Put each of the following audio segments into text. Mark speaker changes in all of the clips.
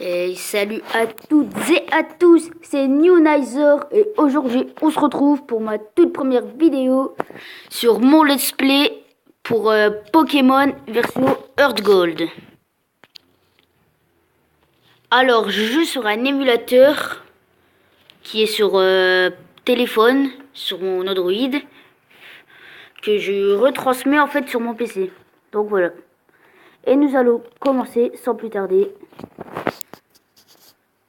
Speaker 1: Et salut à toutes et à tous, c'est Newnizer et aujourd'hui on se retrouve pour ma toute première vidéo sur mon let's play pour Pokémon version Earth Gold. Alors je joue sur un émulateur qui est sur téléphone, sur mon Android, que je retransmets en fait sur mon PC. Donc voilà. Et nous allons commencer sans plus tarder.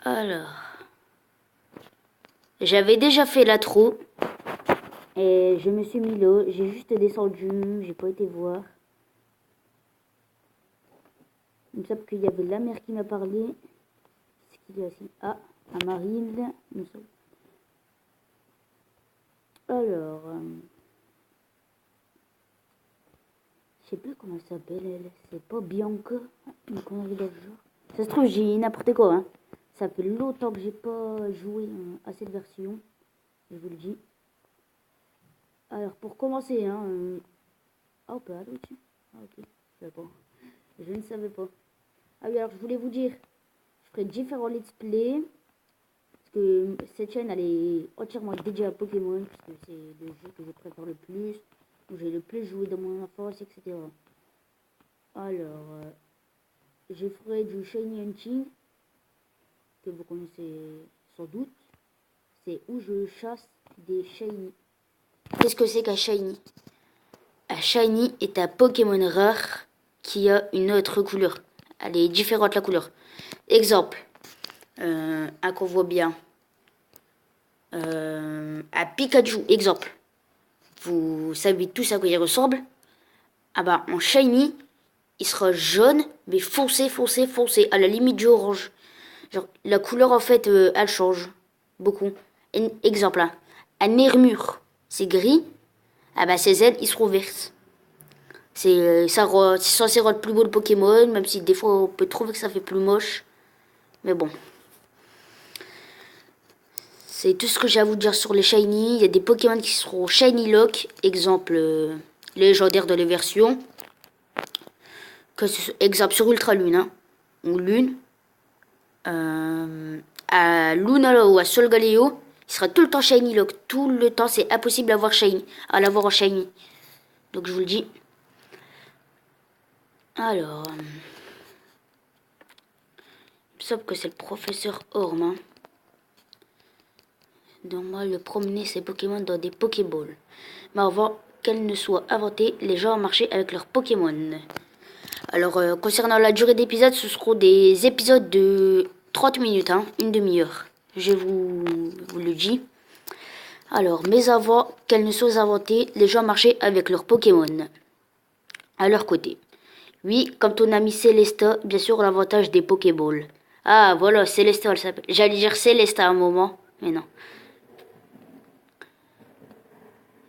Speaker 1: Alors, j'avais déjà fait l'intro et je me suis mis là. J'ai juste descendu, j'ai pas été voir. Il me semble qu'il y avait la mère qui m'a parlé. Qu'est-ce qu'il y a aussi? Ah, Amarilde. Alors, je sais plus comment elle s'appelle elle. C'est pas Bianca, une connerie dans le genre. Ça se trouve j'ai n'importe quoi. Hein. Ça fait longtemps que j'ai pas joué à cette version. Je vous le dis. Alors pour commencer, hein, ah, on peut aller dessus. Ah ok, je savais pas. Je ne savais pas. Ah oui, alors je voulais vous dire, je ferai différents let's play. Parce que cette chaîne, elle est entièrement dédiée à Pokémon. Parce que c'est le jeu que je préfère le plus. Où j'ai le plus joué dans mon enfance, etc. Alors, je ferai du Shiny Hunting. Que vous connaissez sans doute. C'est où je chasse des Shiny. Qu'est-ce que c'est qu'un Shiny? Un Shiny est un Pokémon rare qui a une autre couleur. Elle est différente la couleur. Exemple, un qu'on voit bien. Un Pikachu, exemple. Vous savez tous à quoi il ressemble. Ah bah en Shiny, il sera jaune, mais foncé, foncé, foncé, à la limite du orange. Genre, la couleur en fait, elle change beaucoup. Exemple, hein, un Nermure, c'est gris. Ah bah ses ailes, ils seront vertes. C'est censé rendre plus beau le Pokémon, même si des fois on peut trouver que ça fait plus moche. Mais bon. C'est tout ce que j'ai à vous dire sur les Shiny. Il y a des Pokémon qui seront Shiny Lock. Exemple, légendaire de les versions. Exemple sur Ultra Lune. Hein, ou Lune. À Lunala ou à Solgaleo, il sera tout le temps Shiny Lock. Tout le temps, c'est impossible d'avoir Shiny, à l'avoir en Shiny. Donc je vous le dis. Alors, il me semble que c'est le professeur Orm. Hein. Normal de promener ces Pokémon dans des Pokéballs. Mais avant qu'elles ne soient inventées, les gens marchaient avec leurs Pokémon. Alors, concernant la durée d'épisode, ce seront des épisodes de 30 minutes, hein, une demi-heure. Je vous le dis. Alors, mais avant qu'elles ne soient inventées, les gens marchaient avec leurs Pokémon à leur côté. Oui, comme ton ami Célesta, bien sûr, l'avantage des Pokéballs. Ah, voilà, Célesta, elle s'appelle. J'allais dire Célesta à un moment, mais non.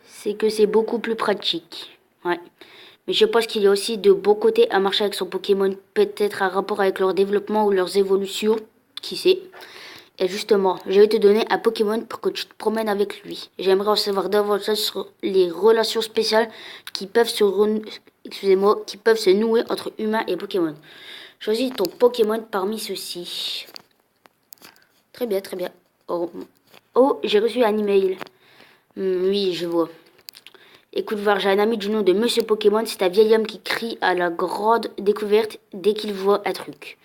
Speaker 1: C'est que c'est beaucoup plus pratique. Ouais. Mais je pense qu'il y a aussi de beaux côtés à marcher avec son Pokémon. Peut-être un rapport avec leur développement ou leurs évolutions. Qui sait. Et justement, je vais te donner un Pokémon pour que tu te promènes avec lui. J'aimerais en savoir davantage sur les relations spéciales qui peuvent qui peuvent se nouer entre humains et Pokémon. Choisis ton Pokémon parmi ceux-ci. Très bien, très bien. Oh, j'ai reçu un email. Oui, je vois. Écoute voir, j'ai un ami du nom de Monsieur Pokémon. C'est un vieil homme qui crie à la grande découverte dès qu'il voit un truc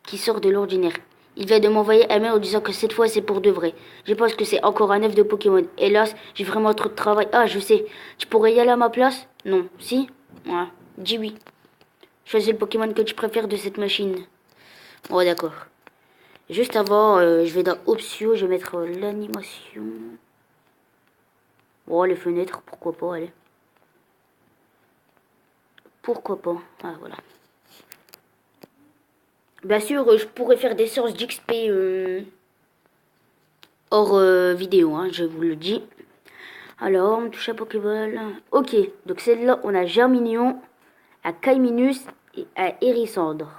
Speaker 1: qui sort de l'ordinaire. Il vient de m'envoyer un mail en disant que cette fois c'est pour de vrai. Je pense que c'est encore un œuf de Pokémon. Hélas, j'ai vraiment trop de travail. Ah, je sais. Tu pourrais y aller à ma place? Non. Si? Ouais. Dis oui. Choisis le Pokémon que tu préfères de cette machine. Oh, d'accord. Juste avant, je vais dans Options, je vais mettre l'animation. Oh, les fenêtres, pourquoi pas, allez. Pourquoi pas? Ah, voilà. Bien sûr, je pourrais faire des séances d'XP hors vidéo, hein, je vous le dis. Alors, on touche à Pokéball. Ok, donc celle-là, on a Germinion, à Kaiminus et à Hérissandre.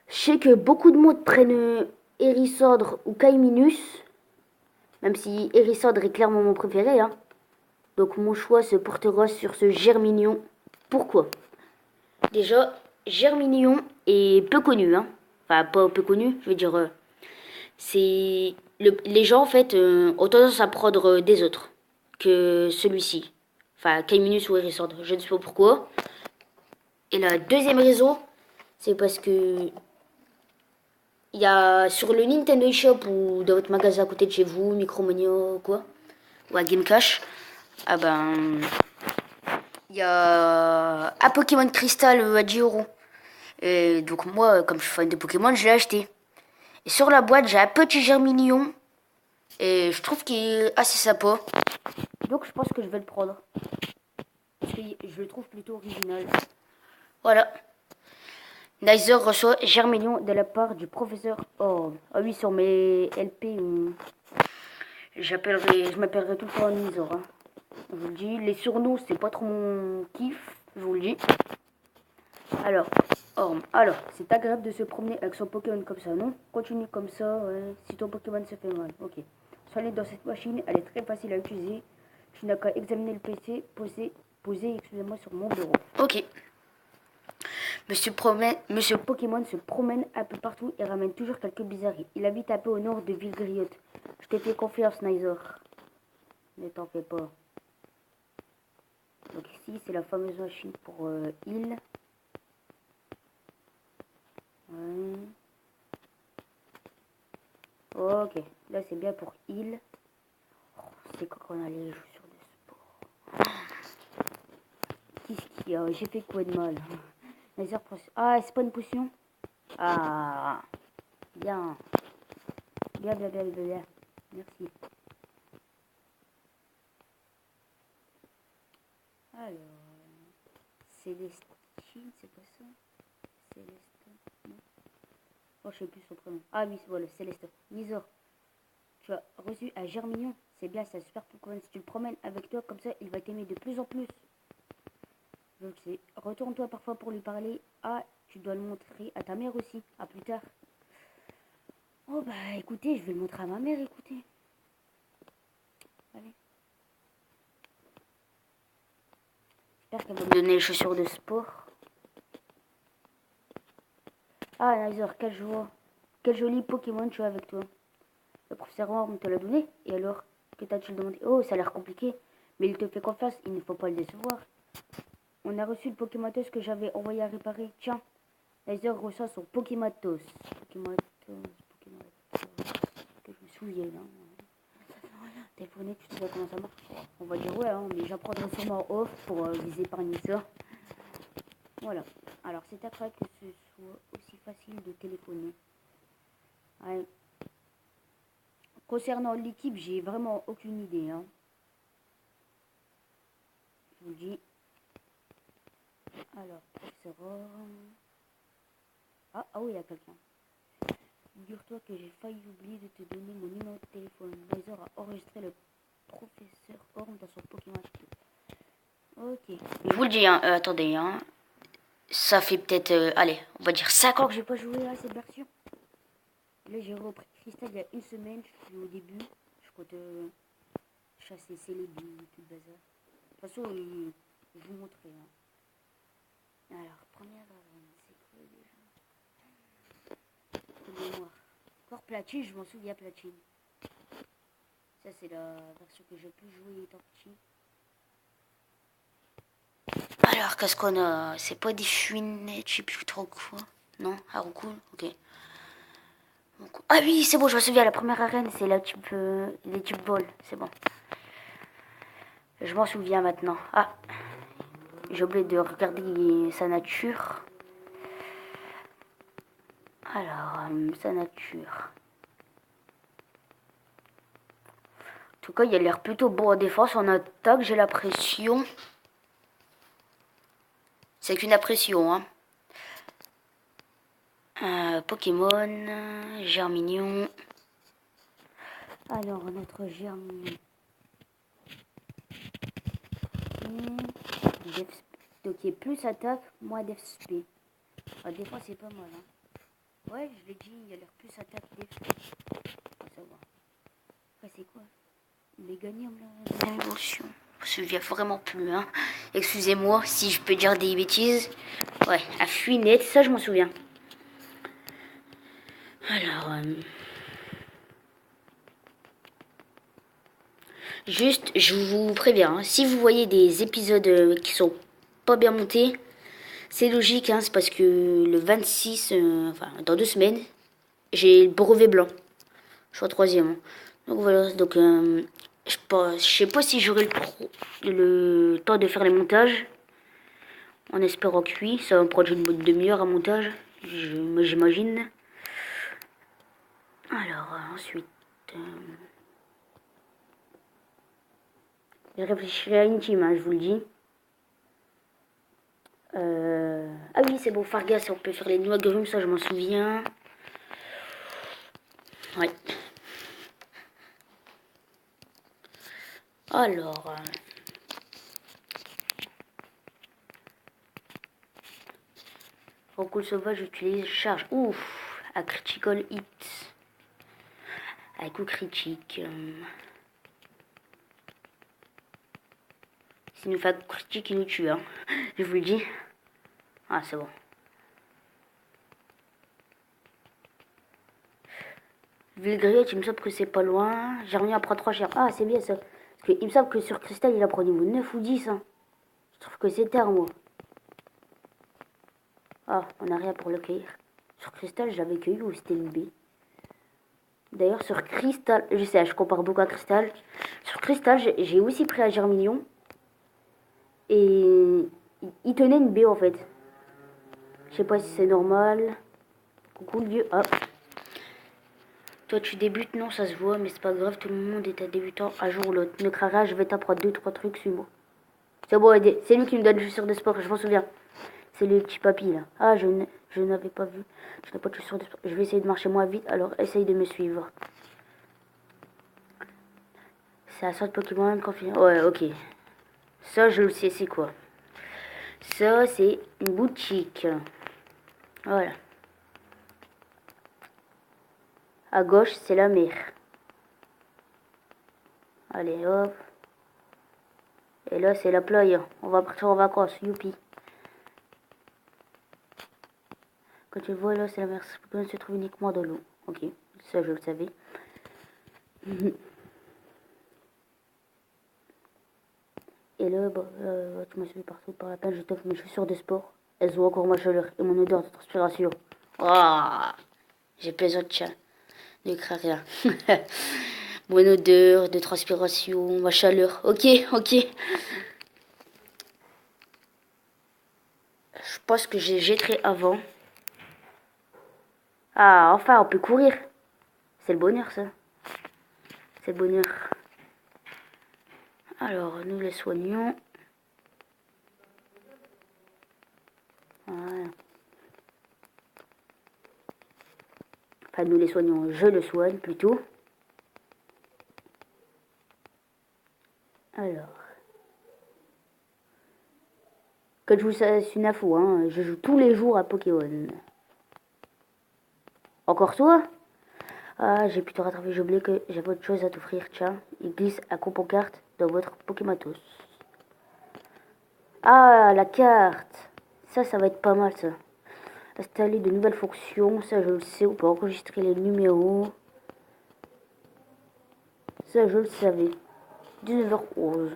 Speaker 1: Je sais que beaucoup de monde prennent Hérissandre ou Kaiminus, même si Hérissandre est clairement mon préféré. Hein. Donc mon choix se portera sur ce Germinion. Pourquoi? Déjà, Germinion est peu connu. Hein. Enfin, pas peu connu, je veux dire. C'est les gens en fait ont tendance à prendre des autres que celui-ci. Enfin, Kaiminus ou Erisord, je ne sais pas pourquoi. Et la deuxième raison, c'est parce que il y a sur le Nintendo eShop ou dans votre magasin à côté de chez vous, Micromania quoi, ou à Game Cash, ah ben il y a un Pokémon Crystal à 10 €. Et donc moi, comme je suis fan de Pokémon, je l'ai acheté. Et sur la boîte, j'ai un petit Germignon. Et je trouve qu'il est assez sympa. Donc je pense que je vais le prendre. Parce que je le trouve plutôt original. Voilà. Nizer reçoit Germignon de la part du professeur Orb. Ah oui, sur mes LP, je m'appellerai tout le temps Nizer. Hein. Je vous le dis. Les surnoms, c'est pas trop mon kiff. Je vous le dis. Alors, Orm. Alors, c'est agréable de se promener avec son Pokémon comme ça, non? Continue comme ça, ouais, si ton Pokémon se fait mal. Ok. Sois dans cette machine, elle est très facile à utiliser. Tu n'as qu'à examiner le PC posé excusez-moi, sur mon bureau. Ok. Monsieur Pokémon se promène un peu partout et ramène toujours quelques bizarreries. Il habite un peu au nord de Villegriotte. Je t'ai fait confiance, Nizer. Ne t'en fais pas. Donc ici, c'est la fameuse machine pour île. Ouais. Ok, là c'est bien pour île. Oh, c'est quand on a les chaussures de sport. Qu'est-ce qu'il y a? J'ai fait quoi de mal? Ah, c'est pas une potion? Ah, bien. Bien, bien, bien, bien, bien. Merci. Alors, Célestine, c'est pas ça? Céleste, non? Oh, je sais plus son prénom. Ah oui, voilà, Céleste. Nizor, tu as reçu un Germignon. C'est bien, c'est un super Pokémon. Si tu le promènes avec toi comme ça, il va t'aimer de plus en plus. Je le sais. Retourne-toi parfois pour lui parler. Ah, tu dois le montrer à ta mère aussi. À plus tard. Oh bah écoutez, je vais le montrer à ma mère, écoutez. Allez. J'espère qu'elle va me donner les chaussures de sport. Ah, Nizer, quelle joie. Quel joli Pokémon tu as avec toi. Le professeur Worm te l'a donné. Et alors, que t'as-tu demandé? Oh, ça a l'air compliqué. Mais il te fait confiance, il ne faut pas le décevoir. On a reçu le Pokématos que j'avais envoyé à réparer. Tiens, Nizer reçoit son Pokématos. Pokématos. Que je me souviens, hein. Téléphoner, tu sais comment ça marche? On va dire ouais, hein, mais j'apprendrai sûrement off pour vous épargner ça. Voilà. Alors, c'est après que ce soit aussi facile de téléphoner. Ouais. Concernant l'équipe, j'ai vraiment aucune idée. Hein. Je vous le dis. Alors, professeur. Ah oui, il y a quelqu'un. Figure-toi que j'ai failli oublier de te donner mon numéro de téléphone. Bowser a enregistré le professeur Orm dans son Pokémon. Ok. Je vous le dis, hein, attendez, hein. Ça fait peut-être, allez, on va dire 5 ans que j'ai pas joué à cette version. Là, j'ai repris Crystal il y a une semaine. Je suis au début. Je compte chasser Célébi, tout le bazar. De toute façon, je vous montrerai. Hein. Alors, première arène, c'est quoi déjà? Mémoire. Encore Platine, je m'en souviens Platine. Ça, c'est la version que j'ai pu jouer étant petit. Alors, qu'est-ce qu'on a? C'est pas des chouinettes, je sais plus trop quoi. Non, Haruku, ok. Ah oui, c'est bon, je me souviens, la première arène, c'est la tube, les tubes vol, c'est bon. Je m'en souviens maintenant. Ah, j'ai oublié de regarder sa nature. Alors, sa nature. En tout cas, il a l'air plutôt bon en défense. En attaque, j'ai l'impression. C'est qu'une impression, hein. Pokémon, Germignon. Alors, notre Germignon. Donc, il est plus attaque, moins DFSP. Ah, des fois, c'est pas mal. Hein. Ouais, je l'ai dit, il a l'air plus attaque DFSP. Faut savoir. Après, c'est quoi? Méganium, là. Émotion. Je me souviens vraiment plus, hein. Excusez-moi si je peux dire des bêtises. Ouais, à Fuinette, ça, je m'en souviens. Alors, juste, je vous préviens, hein, si vous voyez des épisodes qui sont pas bien montés, c'est logique, hein, c'est parce que le 26, enfin dans 2 semaines, j'ai le brevet blanc. Je suis en troisième. Hein. Donc voilà, donc je sais pas si j'aurai le temps de faire les montages. En espérant que oui, ça va me prendre une bonne demi-heure à montage, j'imagine. Alors ensuite, je réfléchirai à une team, hein, je vous le dis. Ah oui, c'est bon, Fargas, on peut faire les noix grumes, ça je m'en souviens. Ouais. Alors, recul sauvage, j'utilise charge. Ouf, à critical hit. À coup critique. S'il nous fait un coup critique, il nous tue, hein. Je vous le dis. Ah, c'est bon. Villegriot, il me semble que c'est pas loin. J'ai remis à prendre 3 chers. Ah, c'est bien ça. Parce que, il me semble que sur Cristal, il a pris niveau 9 ou 10. Hein. Je trouve que c'est tard, moi. Ah, on n'a rien pour le cueillir. Sur Cristal, j'avais cueilli ou c'était une B. D'ailleurs, sur Cristal, je sais, je compare beaucoup à Cristal. Sur Cristal, j'ai aussi pris à Germignon. Et il tenait une B en fait. Je sais pas si c'est normal. Coucou le vieux. Hop. Toi tu débutes, non ça se voit, mais c'est pas grave, tout le monde est un débutant un jour ou l'autre. Ne craque, je vais t'apprendre 2-3 trucs, suis-moi. C'est bon, c'est lui qui me donne les chaussures de sport, je m'en souviens. C'est le petit papy là. Ah, je n'avais pas vu. Je n'ai pas de chaussures de sport. Je vais essayer de marcher moins vite, alors essaye de me suivre. C'est un centre Pokémon confiant. Ouais, ok. Ça, je le sais, c'est quoi? Ça, c'est une boutique. Voilà. À gauche, c'est la mer. Allez, hop. Et là, c'est la playa. On va partir en vacances. Youpi. Quand tu le vois, là, c'est la mer. Pokémon se trouve uniquement dans l'eau. Ok. Ça, je le savais. Et là, bah, tu m'as suivi partout par la plage. Je t'offre mes chaussures de sport. Elles ont encore ma chaleur et mon odeur de transpiration. Ah, j'ai besoin de chat. Ne crains rien. Mon odeur de transpiration, ma chaleur. Ok, ok. Je pense que j'ai jetterai avant. Ah, enfin, on peut courir. C'est le bonheur, ça. C'est le bonheur. Alors, nous les soignons. Voilà. Enfin, nous les soignons. Je le soigne, plutôt. Alors. Que je vous fasse une info, hein. Je joue tous les jours à Pokémon. Encore toi? Ah, j'ai pu te rattraper, j'ai oublié que j'avais autre chose à t'offrir. Tiens, il glisse à coupe en carte dans votre Pokématos. Ah, la carte. Ça va être pas mal, ça. Installer de nouvelles fonctions, ça je le sais. On peut enregistrer les numéros. Ça je le savais. 19h11.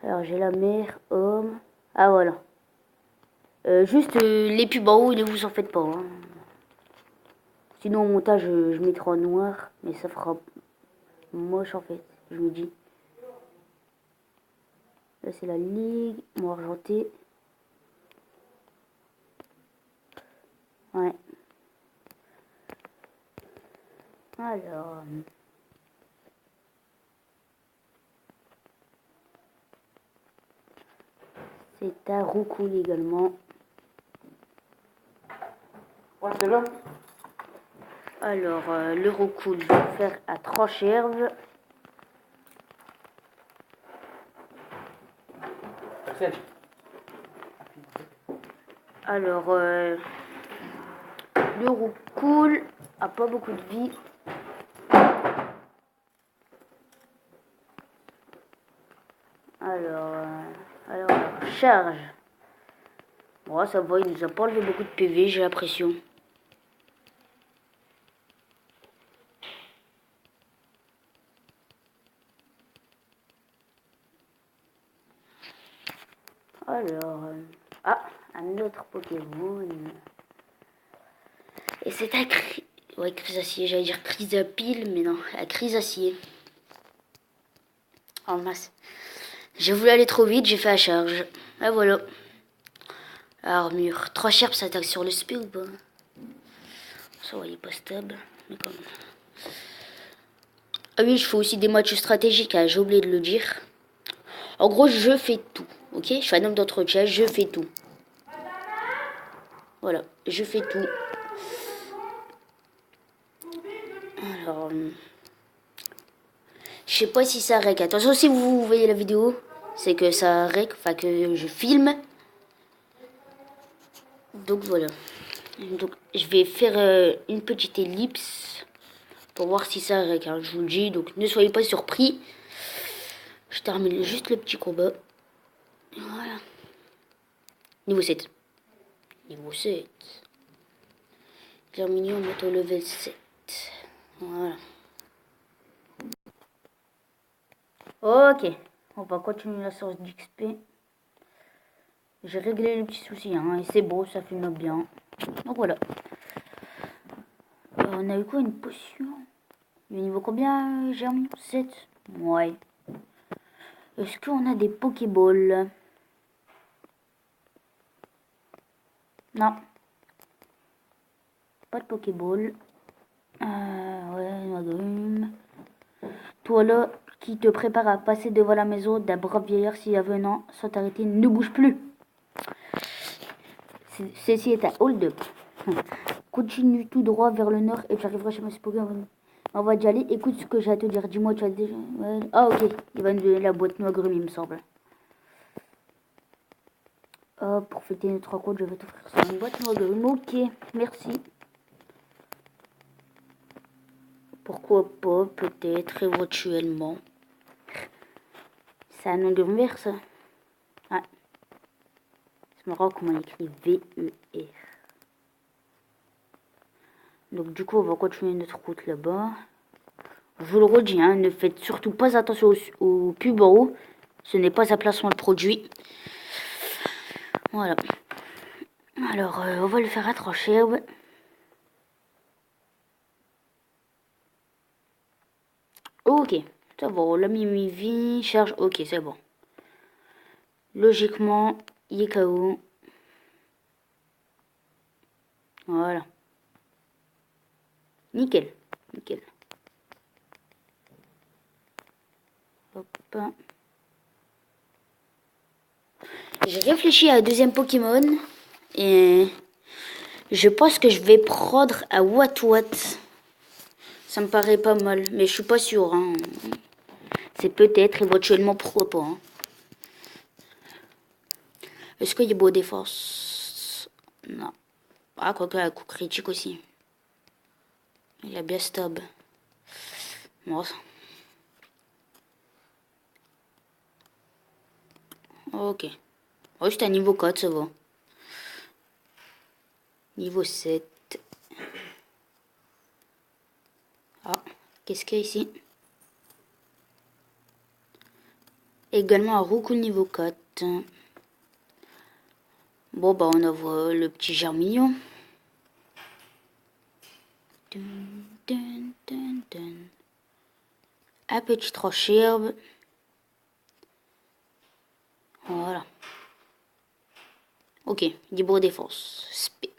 Speaker 1: Alors j'ai la mère, homme. Ah voilà. Juste les pubs en haut, ne vous en faites pas. Hein. Sinon au montage, je mettrai en noir. Mais ça fera moche en fait, je me dis. Là c'est la ligue, mon argenté. Ouais. Alors. C'est un roucoule également.
Speaker 2: Ouais, c'est là.
Speaker 1: Alors, le roucoule, je vais le faire à tranche-herbe. Alors, le roucoule a pas beaucoup de vie. Alors, charge. Bon, ça va, il nous a pas enlevé beaucoup de PV, j'ai l'impression. Ah, un autre Pokémon. Et c'est un ouais, Chrysacier. J'allais dire Chrysapile, mais non, un Chrysacier. Oh mince. J'ai voulu aller trop vite, j'ai fait la charge. Et voilà. Armure. 3 cher, ça attaque sur le SP ou pas? Ça va, il est pas stable. Mais quand même. Ah oui, je fais aussi des matchs stratégiques, hein, j'ai oublié de le dire. En gros, je fais tout. Ok? Je suis un homme d'entretien, je fais tout. Voilà, je fais tout. Alors, je sais pas si ça rec. Attention, si vous voyez la vidéo, c'est que ça rec, enfin que je filme. Donc voilà. Donc je vais faire une petite ellipse pour voir si ça rec. Hein. Je vous le dis, donc ne soyez pas surpris. Je termine juste le petit combat. Voilà. Niveau 7. Niveau 7. Germinio moto level 7. Voilà. Ok. On va continuer la source d'XP. J'ai réglé le petit souci, hein, et c'est beau, ça filme bien. Donc voilà. On a eu quoi, une potion? Le niveau combien, Germinio? 7. Ouais. Est-ce qu'on a des Pokéballs? Non. Pas de Pokéball. Ouais, Magrum. Toi là, qui te prépare à passer devant la maison d'un brave vieillard si avenant, sans t'arrêter, ne bouge plus. Ceci est un hold-up. Continue tout droit vers le nord et tu arriveras chez Monsieur Pokémon. On va y aller. Écoute ce que j'ai à te dire. Dis-moi, tu as déjà... Ah, ok. Il va nous donner la boîte Magrum, il me semble. Pour fêter notre rencontre, je vais t'offrir ça. Une boîte Magrum. Ok, merci. Pourquoi pas, peut-être, éventuellement. C'est un nom de vert, ça. Ouais. C'est marrant comment il écrit V-E-R. Donc du coup, on va continuer notre route là-bas. Je vous le redis, hein, ne faites surtout pas attention au pub en haut. Ce n'est pas un placement de produit. Voilà. Alors, on va le faire à 3 chèvres. Ok, c'est bon. La Mimivi charge. Ok, c'est bon. Logiquement, il est KO. Voilà. Nickel. Nickel. Hop. J'ai réfléchi à un deuxième Pokémon. Et je pense que je vais prendre un Watwat. Ça me paraît pas mal. Mais je suis pas sûr. Hein. C'est peut-être éventuellement pourquoi pas. Hein. Est-ce qu'il y a beau défense? Non. Ah, quoique, un coup critique aussi. Il a bien stab. Bon. Ok. Oh, c'est un niveau 4, ça va. Niveau 7. Ah, qu'est-ce qu'il y a ici? Également un Roucou niveau 4. Bon, bah, on a le petit Germignon. Un petit Trochherbe. Voilà. Ok, libre défense. Spé.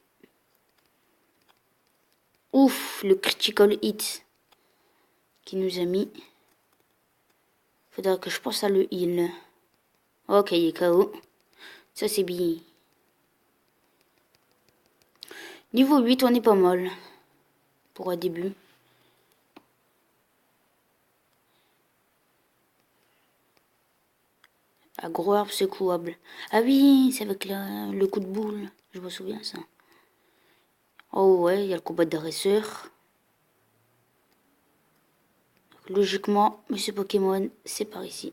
Speaker 1: Ouf, le critical hit qui nous a mis. Faudra que je pense à le heal. Ok, il est KO. Ça, c'est bien. Niveau 8, on est pas mal. Pour un début. À gros arbre secouable. Ah oui, c'est avec le coup de boule. Je me souviens ça. Oh ouais, il y a le combat de dresseur. Logiquement, Monsieur Pokémon, c'est par ici.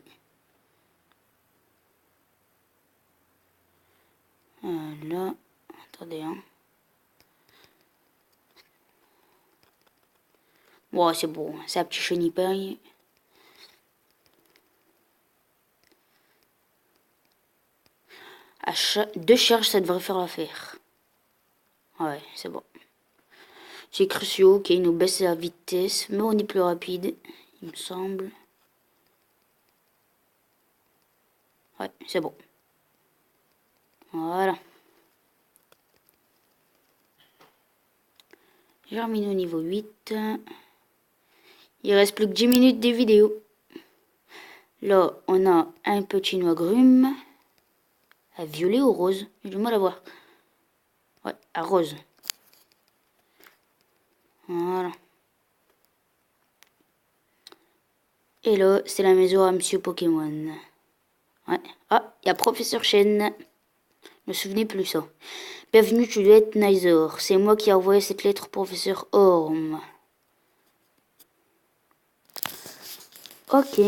Speaker 1: Là, attendez, hein. Bon, c'est bon, c'est un petit chenipaille. À deux charges, ça devrait faire l'affaire. Ouais, c'est bon. C'est Crucio qui nous baisse la vitesse, mais on est plus rapide, il me semble. Ouais, c'est bon. Voilà. J'ai terminé au niveau 8. Il reste plus que 10 minutes de vidéo. Là, on a un petit noix grume. À violet ou rose? J'ai du mal à voir. Ouais, à rose. Voilà. Et là, c'est la maison à Monsieur Pokémon. Ouais. Ah, il y a Professeur Chen. Je me souvenais plus ça. Bienvenue, tu dois être Nizor. C'est moi qui ai envoyé cette lettre au professeur Orm. Ok.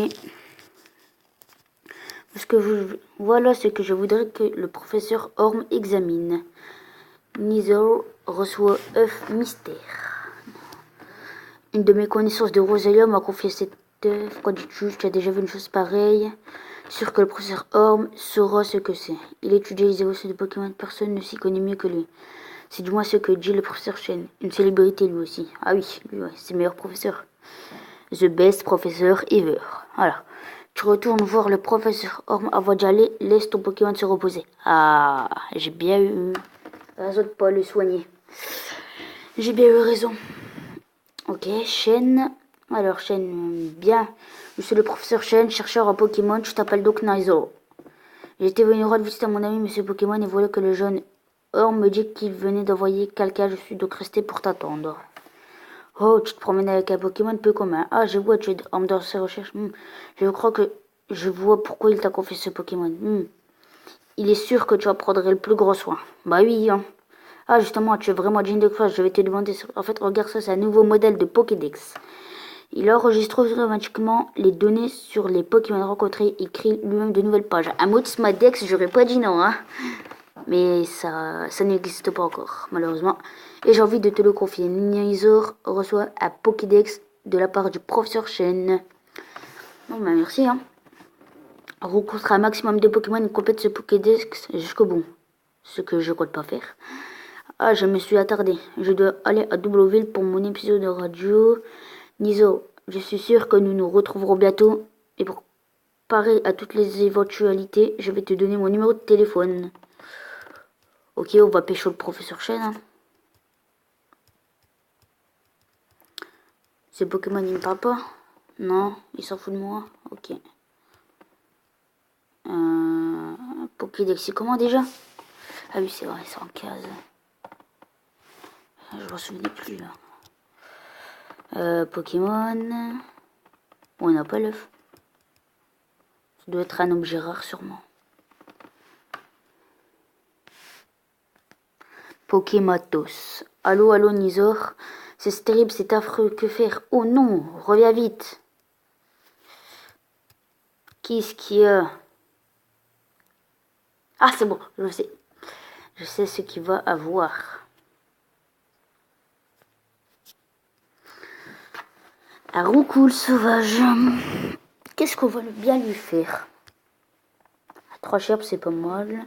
Speaker 1: Voilà ce que je voudrais que le professeur Orm examine. Nizor reçoit œuf mystère. Une de mes connaissances de Rosalia m'a confié cette œuf. Quoi dis-tu? Tu as déjà vu une chose pareille? Sûr que le professeur Orm saura ce que c'est. Il étudie les évolutions de Pokémon. Personne ne s'y connaît mieux que lui. C'est du moins ce que dit le professeur Chen. Une célébrité lui aussi. Ah oui, lui, ouais, c'est le meilleur professeur. The best professeur ever. Voilà. Tu retournes voir le professeur Orm avant d'y aller. Laisse ton Pokémon se reposer. Ah, j'ai bien eu raison de pas le soigner. J'ai bien eu raison. Ok, Chen. Alors, Chen, bien. Je suis le professeur Chen, chercheur en Pokémon. Je t'appelle donc Nizor. J'étais venu rendre visite à mon ami Monsieur Pokémon et voilà que le jeune Orm me dit qu'il venait d'envoyer quelqu'un. Je suis donc resté pour t'attendre. Oh, tu te promènes avec un Pokémon peu commun. Ah, je vois, tu es Orm dans ses recherches. Je crois que je vois pourquoi il t'a confié ce Pokémon. Il est sûr que tu en prendrais le plus gros soin. Bah oui, hein. Ah, justement, tu es vraiment digne de classe. Je vais te demander. En fait, regarde ça, c'est un nouveau modèle de Pokédex. Il enregistre automatiquement les données sur les Pokémon rencontrés et crée lui-même de nouvelles pages. Un mot de Smadex, j'aurais pas dit non, hein. Mais ça n'existe pas encore, malheureusement. Et j'ai envie de te le confier. Nizor reçoit un Pokédex de la part du professeur Chen. Bon, bah merci, hein. Rencontre un maximum de Pokémon et complète ce Pokédex jusqu'au bout. Ce que je compte pas faire. Ah, je me suis attardé. Je dois aller à Doubleville pour mon épisode de radio. Nizor, je suis sûr que nous nous retrouverons bientôt. Et pour parer à toutes les éventualités, je vais te donner mon numéro de téléphone. Ok, on va pécho le professeur Chen. Hein. Ce Pokémon, il me parle pas? Non, il s'en fout de moi. Ok. Pokédex, c'est comment déjà? Ah oui, c'est vrai, c'est en case. Je m'en souvenais plus là. Pokémon. On n'a pas l'œuf. Ça doit être un objet rare sûrement. Pokématos. Allô, allô, Nizor. C'est terrible, c'est affreux. Que faire? Oh non, reviens vite. Qu'est-ce qu'il y a? Ah, c'est bon, je sais. Je sais ce qu'il va avoir. Un roucoule sauvage. Qu'est-ce qu'on va bien lui faire? 3 chèvres, c'est pas mal.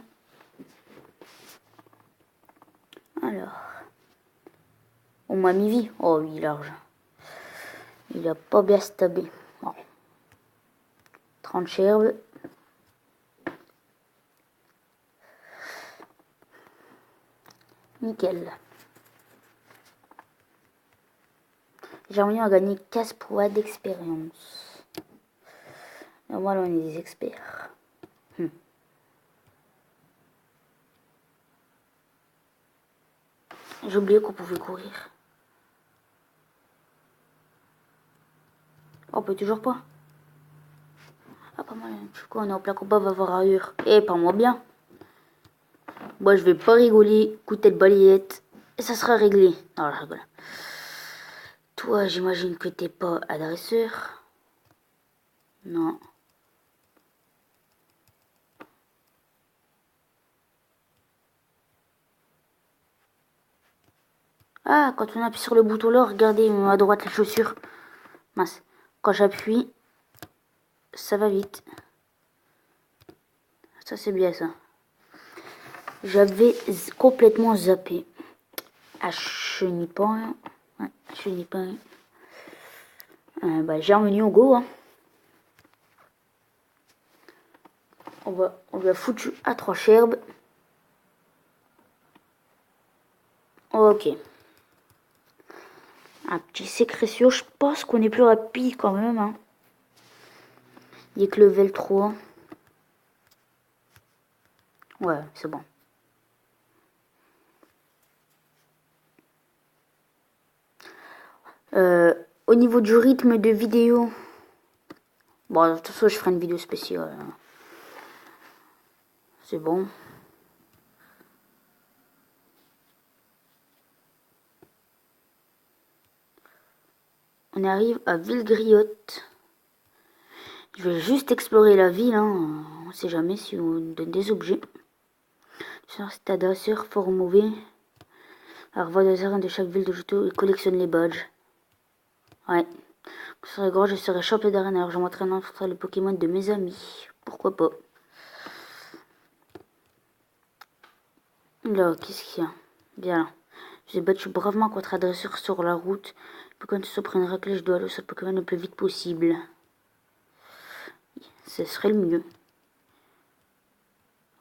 Speaker 1: Alors. On m'a mis vie. Oh oui, large. Il a pas bien stabé. Bon. 30 chèvres. Nickel. J'ai envie à gagner 15 points d'expérience. Normalement, on est des experts. J'ai oublié qu'on pouvait courir. Oh, on peut toujours pas. Ah, pas mal. Du coup, on est en plein combat, va voir ailleurs. Eh, pas moi bien. Moi, je vais pas rigoler. Couper de balayette. Et ça sera réglé. Non, je rigole. Toi, j'imagine que t'es pas adresseur. Non. Ah, quand on appuie sur le bouton là, regardez à droite les chaussures. Mince. Quand j'appuie, ça va vite. Ça, c'est bien ça. J'avais complètement zappé. Ah, Chenipan. Ouais, Chenipan. Bah, j'ai revenu au go. Hein. On lui a foutu à 3 cherbes. Ok. Un petit sécrétio, je pense qu'on est plus rapide quand même. Hein. Il est que level 3. Ouais, c'est bon. Au niveau du rythme de vidéo, bon, de toute façon, je ferai une vidéo spéciale. Hein. C'est bon. On arrive à Villegriotte. Je vais juste explorer la ville. Hein. On sait jamais si on donne des objets. Sur stade d'assureur, fort mauvais. Alors, va dans un de chaque ville de Johto et collectionne les badges. Ouais. Je serai grand, je serai champion d'arène. Alors, je m'entraîne entre les Pokémon de mes amis. Pourquoi pas. Là, qu'est-ce qu'il y a? Bien. J'ai battu bravement contre un dresseur sur la route. Pokémon se prend une raclée, je dois aller sur Pokémon le plus vite possible. Ce serait le mieux.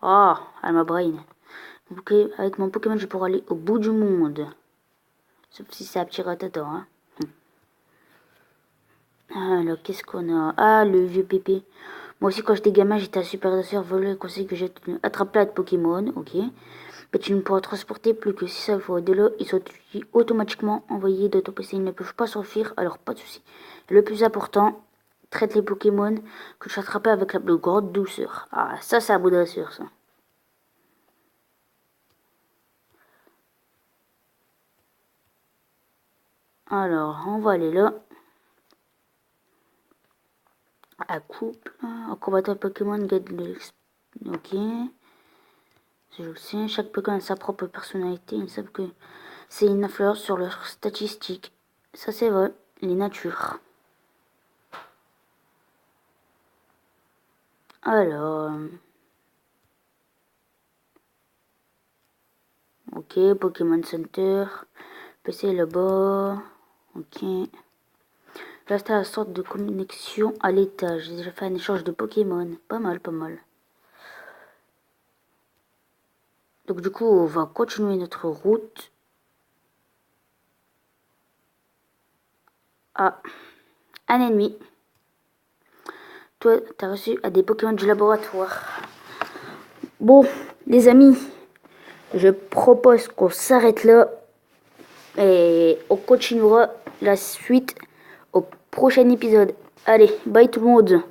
Speaker 1: Ah, elle m'a brain. Avec mon Pokémon, je pourrais aller au bout du monde. Sauf si c'est un petit ratata, hein. Alors, qu'est-ce qu'on a? Ah, le vieux pépé. Moi aussi, quand j'étais gamin, j'étais un super danseur. Voilà le conseil que j'ai tenu. Attrape là de Pokémon, ok. Mais tu ne pourras transporter plus que 6 fois. Dès là, ils sont automatiquement envoyés de ton PC. Ils ne peuvent pas s'enfuir, alors pas de soucis. Le plus important, traite les Pokémon que tu as attrapés avec la plus grande douceur. Ah, ça, c'est un bout d'assure, ça. Alors, on va aller là. À couple. En combattant Pokémon, gagne de l'exp. Ok. Je le sais. Chaque Pokémon a sa propre personnalité. Ils savent que c'est une influence sur leurs statistiques. Ça, c'est vrai. Les natures. Alors. Ok, Pokémon Center. PC là-bas. Ok. Là, c'est la sorte de connexion à l'étage. J'ai déjà fait un échange de Pokémon. Pas mal, pas mal. Donc, du coup, on va continuer notre route. Ah, un ennemi. Toi, t'as reçu à des Pokémon du laboratoire. Bon, les amis, je propose qu'on s'arrête là. Et on continuera la suite au prochain épisode. Allez, bye tout le monde.